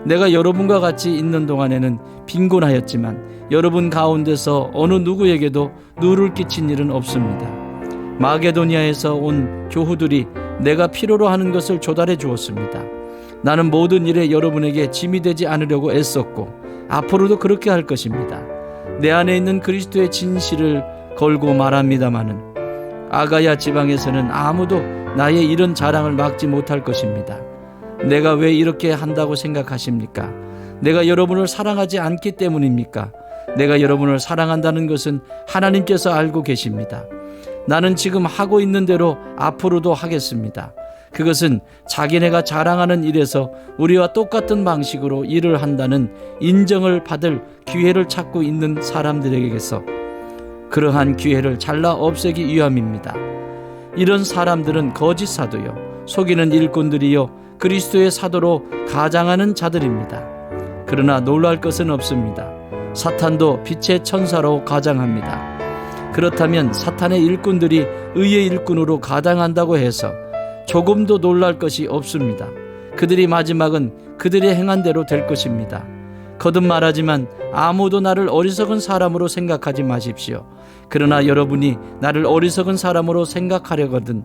내가 여러분과 같이 있는 동안에는 빈곤하였지만 여러분 가운데서 어느 누구에게도 누를 끼친 일은 없습니다. 마게도니아에서 온 교우들이 내가 필요로 하는 것을 조달해 주었습니다. 나는 모든 일에 여러분에게 짐이 되지 않으려고 애썼고 앞으로도 그렇게 할 것입니다. 내 안에 있는 그리스도의 진실을 걸고 말합니다마는 아가야 지방에서는 아무도 나의 이런 자랑을 막지 못할 것입니다. 내가 왜 이렇게 한다고 생각하십니까? 내가 여러분을 사랑하지 않기 때문입니까? 내가 여러분을 사랑한다는 것은 하나님께서 알고 계십니다. 나는 지금 하고 있는 대로 앞으로도 하겠습니다. 그것은 자기네가 자랑하는 일에서 우리와 똑같은 방식으로 일을 한다는 인정을 받을 기회를 찾고 있는 사람들에게서 그러한 기회를 잘라 없애기 위함입니다. 이런 사람들은 거짓 사도요, 속이는 일꾼들이요, 그리스도의 사도로 가장하는 자들입니다. 그러나 놀랄 것은 없습니다. 사탄도 빛의 천사로 가장합니다. 그렇다면 사탄의 일꾼들이 의의 일꾼으로 가장한다고 해서 조금도 놀랄 것이 없습니다. 그들이 마지막은 그들이 행한 대로 될 것입니다. 거듭 말하지만 아무도 나를 어리석은 사람으로 생각하지 마십시오. 그러나 여러분이 나를 어리석은 사람으로 생각하려거든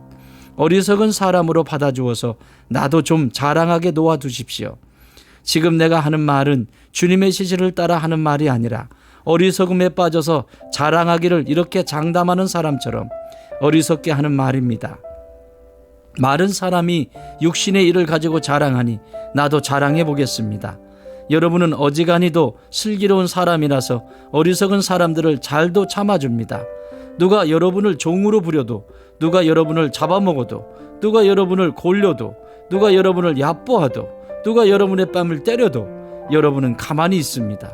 어리석은 사람으로 받아주어서 나도 좀 자랑하게 놓아두십시오. 지금 내가 하는 말은 주님의 지시를 따라 하는 말이 아니라 어리석음에 빠져서 자랑하기를 이렇게 장담하는 사람처럼 어리석게 하는 말입니다. 마른 사람이 육신의 일을 가지고 자랑하니 나도 자랑해 보겠습니다. 여러분은 어지간히도 슬기로운 사람이라서 어리석은 사람들을 잘도 참아줍니다. 누가 여러분을 종으로 부려도, 누가 여러분을 잡아먹어도, 누가 여러분을 골려도, 누가 여러분을 얕보아도, 누가 여러분의 뺨을 때려도 여러분은 가만히 있습니다.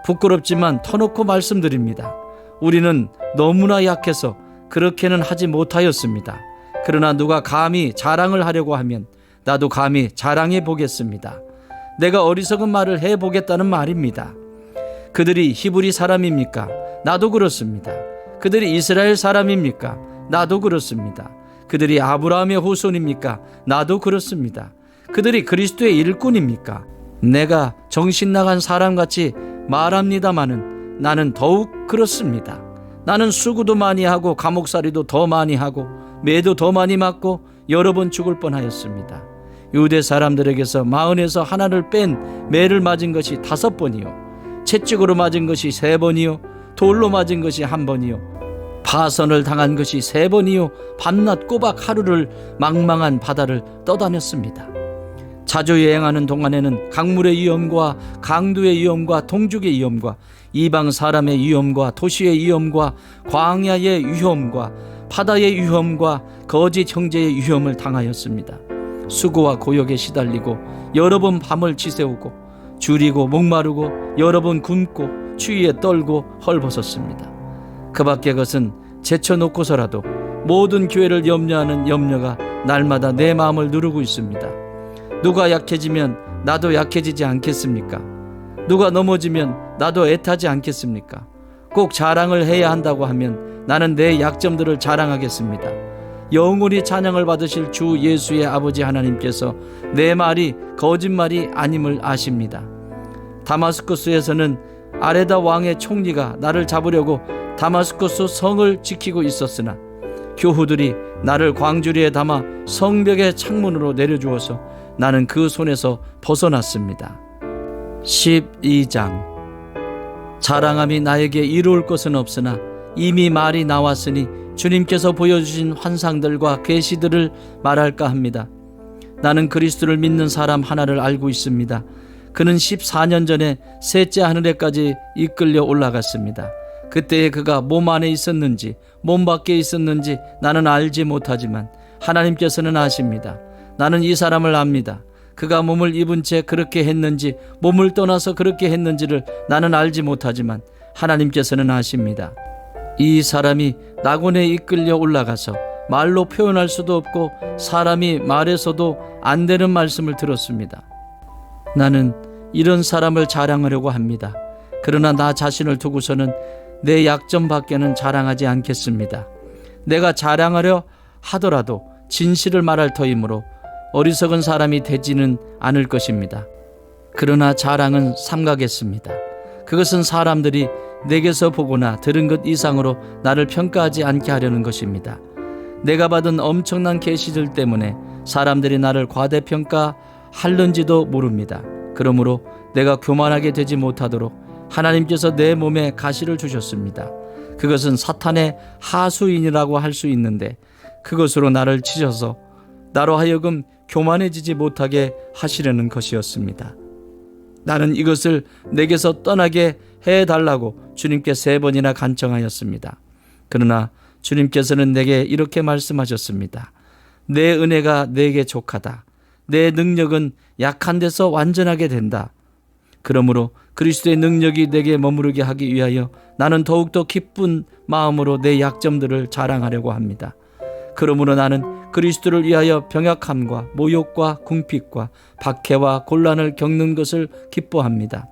부끄럽지만 터놓고 말씀드립니다. 우리는 너무나 약해서 그렇게는 하지 못하였습니다. 그러나 누가 감히 자랑을 하려고 하면 나도 감히 자랑해 보겠습니다. 내가 어리석은 말을 해보겠다는 말입니다. 그들이 히브리 사람입니까? 나도 그렇습니다. 그들이 이스라엘 사람입니까? 나도 그렇습니다. 그들이 아브라함의 후손입니까? 나도 그렇습니다. 그들이 그리스도의 일꾼입니까? 내가 정신 나간 사람같이 말합니다마는 나는 더욱 그렇습니다. 나는 수고도 많이 하고 감옥살이도 더 많이 하고 매도 더 많이 맞고 여러 번 죽을 뻔하였습니다. 유대 사람들에게서 마흔에서 하나를 뺀 매를 맞은 것이 5번이요, 채찍으로 맞은 것이 3번이요, 돌로 맞은 것이 1번이요, 파선을 당한 것이 3번이요, 밤낮 꼬박 하루를 망망한 바다를 떠다녔습니다. 자주 여행하는 동안에는 강물의 위험과 강도의 위험과 동죽의 위험과 이방 사람의 위험과 도시의 위험과 광야의 위험과 바다의 위험과 거짓 형제의 위험을 당하였습니다. 수고와 고역에 시달리고 여러 번 밤을 지새우고 줄이고 목마르고 여러 번 굶고 추위에 떨고 헐벗었습니다. 그 밖의 것은 제쳐놓고서라도 모든 교회를 염려하는 염려가 날마다 내 마음을 누르고 있습니다. 누가 약해지면 나도 약해지지 않겠습니까? 누가 넘어지면 나도 애타지 않겠습니까? 꼭 자랑을 해야 한다고 하면 나는 내 약점들을 자랑하겠습니다. 영원히 찬양을 받으실 주 예수의 아버지 하나님께서 내 말이 거짓말이 아님을 아십니다. 다마스쿠스에서는 아레다 왕의 총리가 나를 잡으려고 다마스쿠스 성을 지키고 있었으나 교후들이 나를 광주리에 담아 성벽의 창문으로 내려주어서 나는 그 손에서 벗어났습니다. 12장. 자랑함이 나에게 이루올 것은 없으나 이미 말이 나왔으니 주님께서 보여주신 환상들과 계시들을 말할까 합니다. 나는 그리스도를 믿는 사람 하나를 알고 있습니다. 그는 14년 전에 셋째 하늘에까지 이끌려 올라갔습니다. 그때에 그가 몸 안에 있었는지 몸 밖에 있었는지 나는 알지 못하지만 하나님께서는 아십니다. 나는 이 사람을 압니다. 그가 몸을 입은 채 그렇게 했는지 몸을 떠나서 그렇게 했는지를 나는 알지 못하지만 하나님께서는 아십니다. 이 사람이 낙원에 이끌려 올라가서 말로 표현할 수도 없고 사람이 말해서도 안 되는 말씀을 들었습니다. 나는 이런 사람을 자랑하려고 합니다. 그러나 나 자신을 두고서는 내 약점 밖에는 자랑하지 않겠습니다. 내가 자랑하려 하더라도 진실을 말할 터이므로 어리석은 사람이 되지는 않을 것입니다. 그러나 자랑은 삼가겠습니다. 그것은 사람들이 내게서 보거나 들은 것 이상으로 나를 평가하지 않게 하려는 것입니다. 내가 받은 엄청난 계시들 때문에 사람들이 나를 과대평가할는지도 모릅니다. 그러므로 내가 교만하게 되지 못하도록 하나님께서 내 몸에 가시를 주셨습니다. 그것은 사탄의 하수인이라고 할 수 있는데 그것으로 나를 치셔서 나로 하여금 교만해지지 못하게 하시려는 것이었습니다. 나는 이것을 내게서 떠나게 해달라고 주님께 3번이나 간청하였습니다. 그러나 주님께서는 내게 이렇게 말씀하셨습니다. 내 은혜가 내게 족하다. 내 능력은 약한 데서 완전하게 된다. 그러므로 그리스도의 능력이 내게 머무르게 하기 위하여 나는 더욱더 기쁜 마음으로 내 약점들을 자랑하려고 합니다. 그러므로 나는 그리스도를 위하여 병약함과 모욕과 궁핍과 박해와 곤란을 겪는 것을 기뻐합니다.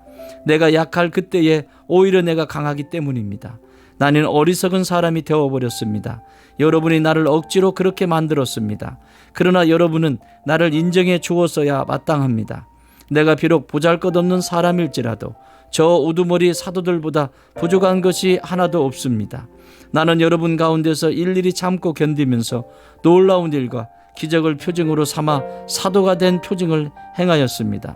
내가 약할 그때에 오히려 내가 강하기 때문입니다. 나는 어리석은 사람이 되어버렸습니다. 여러분이 나를 억지로 그렇게 만들었습니다. 그러나 여러분은 나를 인정해 주었어야 마땅합니다. 내가 비록 보잘것없는 사람일지라도 저 우두머리 사도들보다 부족한 것이 하나도 없습니다. 나는 여러분 가운데서 일일이 참고 견디면서 놀라운 일과 기적을 표징으로 삼아 사도가 된 표징을 행하였습니다.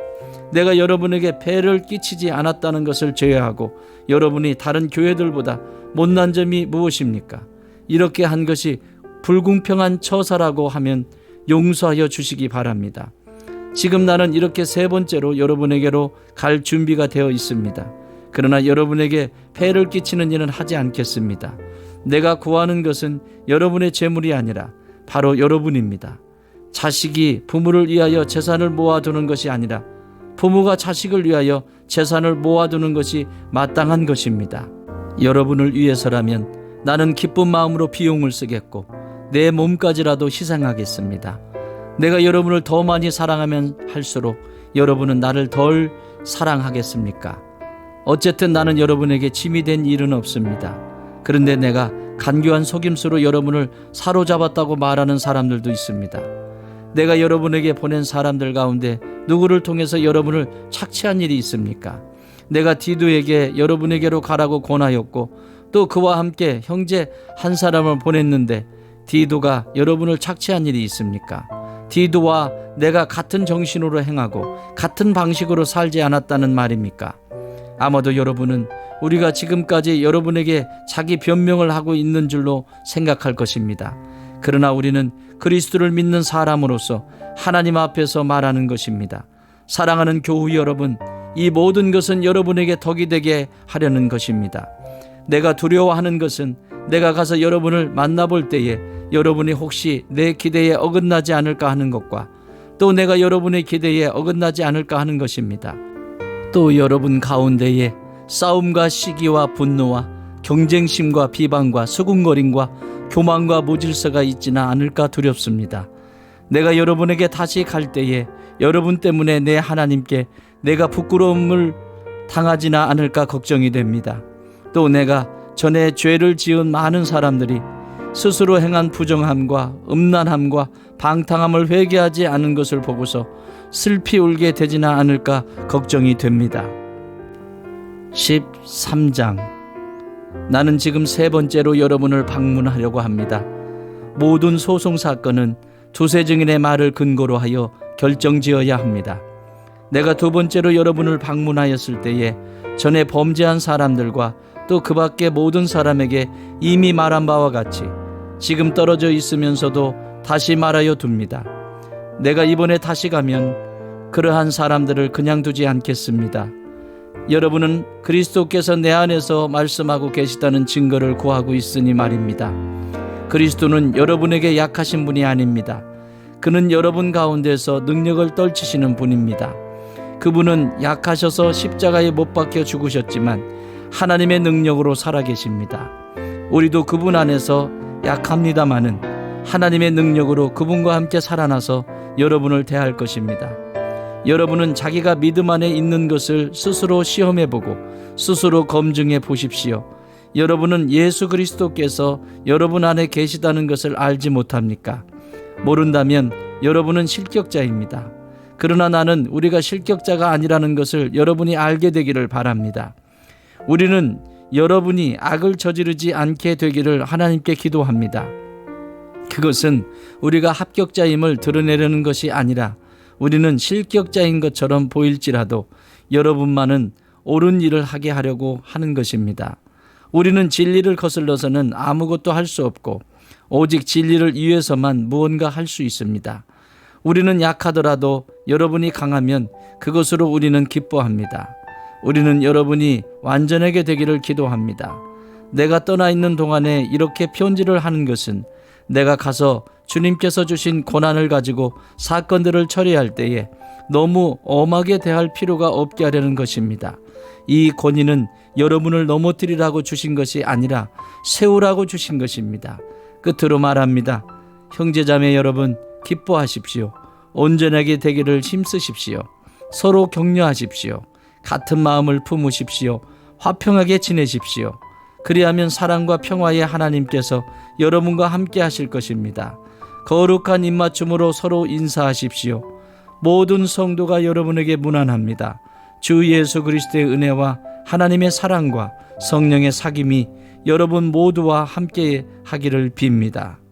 내가 여러분에게 폐를 끼치지 않았다는 것을 제외하고 여러분이 다른 교회들보다 못난 점이 무엇입니까? 이렇게 한 것이 불공평한 처사라고 하면 용서하여 주시기 바랍니다. 지금 나는 이렇게 3번째로 여러분에게로 갈 준비가 되어 있습니다. 그러나 여러분에게 폐를 끼치는 일은 하지 않겠습니다. 내가 구하는 것은 여러분의 재물이 아니라 바로 여러분입니다. 자식이 부모를 위하여 재산을 모아두는 것이 아니라 부모가 자식을 위하여 재산을 모아두는 것이 마땅한 것입니다. 여러분을 위해서라면 나는 기쁜 마음으로 비용을 쓰겠고 내 몸까지라도 희생하겠습니다. 내가 여러분을 더 많이 사랑하면 할수록 여러분은 나를 덜 사랑하겠습니까? 어쨌든 나는 여러분에게 짐이 된 일은 없습니다. 그런데 내가 간교한 속임수로 여러분을 사로잡았다고 말하는 사람들도 있습니다. 내가 여러분에게 보낸 사람들 가운데 누구를 통해서 여러분을 착취한 일이 있습니까? 내가 디도에게 여러분에게로 가라고 권하였고 또 그와 함께 형제 한 사람을 보냈는데 디도가 여러분을 착취한 일이 있습니까? 디도와 내가 같은 정신으로 행하고 같은 방식으로 살지 않았다는 말입니까? 아마도 여러분은 우리가 지금까지 여러분에게 자기 변명을 하고 있는 줄로 생각할 것입니다. 그러나 우리는 그리스도를 믿는 사람으로서 하나님 앞에서 말하는 것입니다. 사랑하는 교우 여러분, 이 모든 것은 여러분에게 덕이 되게 하려는 것입니다. 내가 두려워하는 것은 내가 가서 여러분을 만나볼 때에 여러분이 혹시 내 기대에 어긋나지 않을까 하는 것과 또 내가 여러분의 기대에 어긋나지 않을까 하는 것입니다. 또 여러분 가운데에 싸움과 시기와 분노와 경쟁심과 비방과 수군거림과 교만과 무질서가 있지는 않을까 두렵습니다. 내가 여러분에게 다시 갈 때에 여러분 때문에 내 하나님께 내가 부끄러움을 당하지는 않을까 걱정이 됩니다. 또 내가 전에 죄를 지은 많은 사람들이 스스로 행한 부정함과 음란함과 방탕함을 회개하지 않은 것을 보고서 슬피 울게 되지는 않을까 걱정이 됩니다. 13장. 나는 지금 세 번째로 여러분을 방문하려고 합니다. 모든 소송 사건은 두세 증인의 말을 근거로 하여 결정지어야 합니다. 내가 두 번째로 여러분을 방문하였을 때에 전에 범죄한 사람들과 또 그 밖의 모든 사람에게 이미 말한 바와 같이 지금 떨어져 있으면서도 다시 말하여 둡니다. 내가 이번에 다시 가면 그러한 사람들을 그냥 두지 않겠습니다. 여러분은 그리스도께서 내 안에서 말씀하고 계시다는 증거를 구하고 있으니 말입니다. 그리스도는 여러분에게 약하신 분이 아닙니다. 그는 여러분 가운데서 능력을 떨치시는 분입니다. 그분은 약하셔서 십자가에 못 박혀 죽으셨지만 하나님의 능력으로 살아계십니다. 우리도 그분 안에서 약합니다마는 하나님의 능력으로 그분과 함께 살아나서 여러분을 대할 것입니다. 여러분은 자기가 믿음 안에 있는 것을 스스로 시험해보고 스스로 검증해 보십시오. 여러분은 예수 그리스도께서 여러분 안에 계시다는 것을 알지 못합니까? 모른다면 여러분은 실격자입니다. 그러나 나는 우리가 실격자가 아니라는 것을 여러분이 알게 되기를 바랍니다. 우리는 여러분이 악을 저지르지 않게 되기를 하나님께 기도합니다. 그것은 우리가 합격자임을 드러내려는 것이 아니라 우리는 실격자인 것처럼 보일지라도 여러분만은 옳은 일을 하게 하려고 하는 것입니다. 우리는 진리를 거슬러서는 아무것도 할 수 없고 오직 진리를 위해서만 무언가 할 수 있습니다. 우리는 약하더라도 여러분이 강하면 그것으로 우리는 기뻐합니다. 우리는 여러분이 완전하게 되기를 기도합니다. 내가 떠나 있는 동안에 이렇게 편지를 하는 것은 내가 가서 주님께서 주신 고난을 가지고 사건들을 처리할 때에 너무 엄하게 대할 필요가 없게 하려는 것입니다. 이 권위는 여러분을 넘어뜨리라고 주신 것이 아니라 세우라고 주신 것입니다. 끝으로 말합니다. 형제자매 여러분, 기뻐하십시오. 온전하게 되기를 힘쓰십시오. 서로 격려하십시오. 같은 마음을 품으십시오. 화평하게 지내십시오. 그리하면 사랑과 평화의 하나님께서 여러분과 함께 하실 것입니다. 거룩한 입맞춤으로 서로 인사하십시오. 모든 성도가 여러분에게 문안합니다. 주 예수 그리스도의 은혜와 하나님의 사랑과 성령의 사귐이 여러분 모두와 함께 하기를 빕니다.